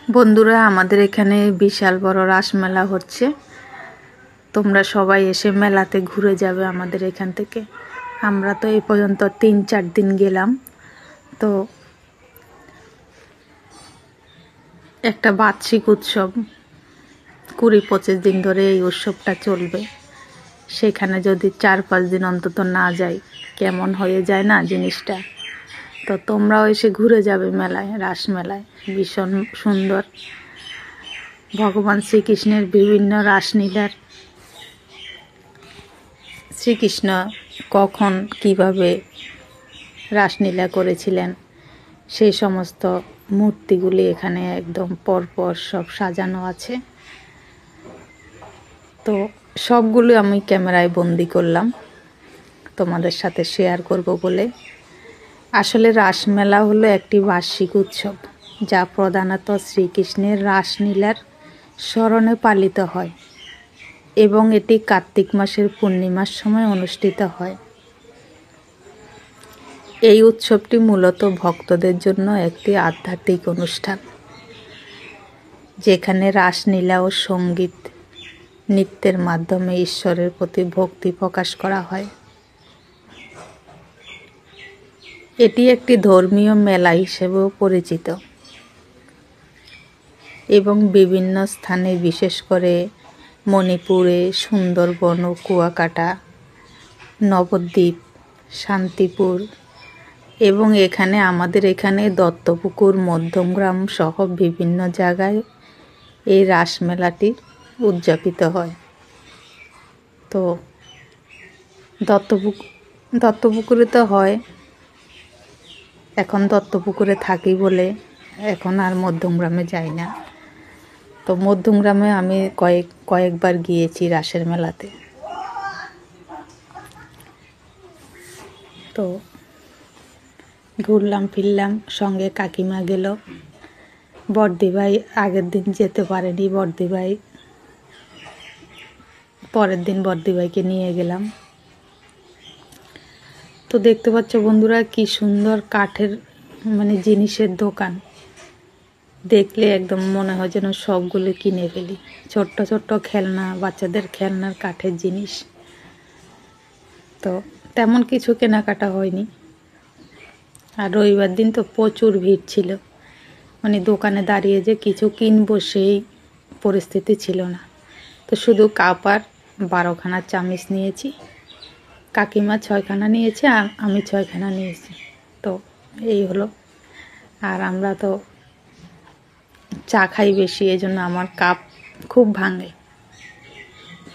বন্ধুরা, আমাদের এখানে বিশাল বড় রাস মেলা হচ্ছে। তোমরা সবাই এসে মেলাতে ঘুরে যাবে আমাদের এখান থেকে। আমরা তো এই পর্যন্ত 3-4 দিন গেলাম। তো একটা বার্ষিক উৎসব, 20-25 দিন ধরে এই উৎসবটা চলবে। সেখানে যদি 4-5 দিন অন্তত না যাই, কেমন হয়ে যায় না জিনিসটা। তো তোমরাও এসে ঘুরে যাবে মেলায়, রাস মেলায়। ভীষণ সুন্দর ভগবান শ্রীকৃষ্ণের বিভিন্ন রাসলীলার, শ্রীকৃষ্ণ কখন কিভাবে রাসলীলা করেছিলেন সেই সমস্ত মূর্তিগুলি এখানে একদম পরপর সব সাজানো আছে। তো সবগুলো আমি ক্যামেরায় বন্দি করলাম তোমাদের সাথে শেয়ার করব বলে। আসলে রাসমেলা হলো একটি বার্ষিক উৎসব, যা প্রধানত শ্রীকৃষ্ণের রাসলীলার স্মরণে পালিত হয় এবং এটি কার্তিক মাসের পূর্ণিমার সময় অনুষ্ঠিত হয়। এই উৎসবটি মূলত ভক্তদের জন্য একটি আধ্যাত্মিক অনুষ্ঠান, যেখানে রাসলীলা ও সঙ্গীত নৃত্যের মাধ্যমে ঈশ্বরের প্রতি ভক্তি প্রকাশ করা হয়। এটি একটি ধর্মীয় মেলা হিসেবেও পরিচিত এবং বিভিন্ন স্থানে, বিশেষ করে মণিপুরে, সুন্দরবন ও কুয়াকাটা, নবদ্বীপ, শান্তিপুর এবং আমাদের এখানে দত্তপুকুর, মধ্যমগ্রাম সহ বিভিন্ন জায়গায় এই রাসমেলাটি উদযাপিত হয়। তো দত্তপুকুরে তো হয়, এখন দত্তপুকুরে থাকি বলে এখন আর মধ্যমগ্রামে যাই না। তো মধ্যমগ্রামে আমি কয়েকবার গিয়েছি রাসের মেলাতে। তো ঘুরলাম ফিরলাম, সঙ্গে কাকিমা গেল। বড়দি ভাই আগের দিন যেতে পারেনি, বড়দি ভাই পরের দিন বড়দি ভাইকে নিয়ে গেলাম। তো দেখতে পাচ্ছ বন্ধুরা, কি সুন্দর কাঠের জিনিসের দোকান। দেখলে একদম মনে হয় যেন সবগুলো কিনে ফেলি। ছোট্ট ছোট্ট খেলনা, বাচ্চাদের খেলনার কাঠের জিনিস। তো তেমন কিছু কেনাকাটা হয়নি। আর রবিবার দিন তো প্রচুর ভিড় ছিল, দোকানে দাঁড়িয়ে যে কিছু কিনবো সেই পরিস্থিতি ছিল না। তো শুধু কাপ আর 12খানা চামচ নিয়েছি, কাকিমা 6খানা নিয়েছে আর আমি 6খানা নিয়েছি। তো এই হলো। আর আমরা তো চা খাই বেশি, এই জন্য আমার কাপ খুব ভাঙে।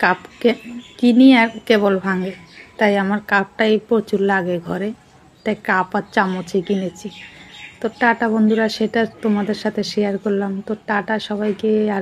কাপকে কিনি আর কেবল ভাঙে, তাই আমার কাপটাই প্রচুর লাগে ঘরে, তাই কাপ আর চামচই কিনেছি। তো টাটা বন্ধুরা, সেটা তোমাদের সাথে শেয়ার করলাম। তো টাটা সবাইকে। আর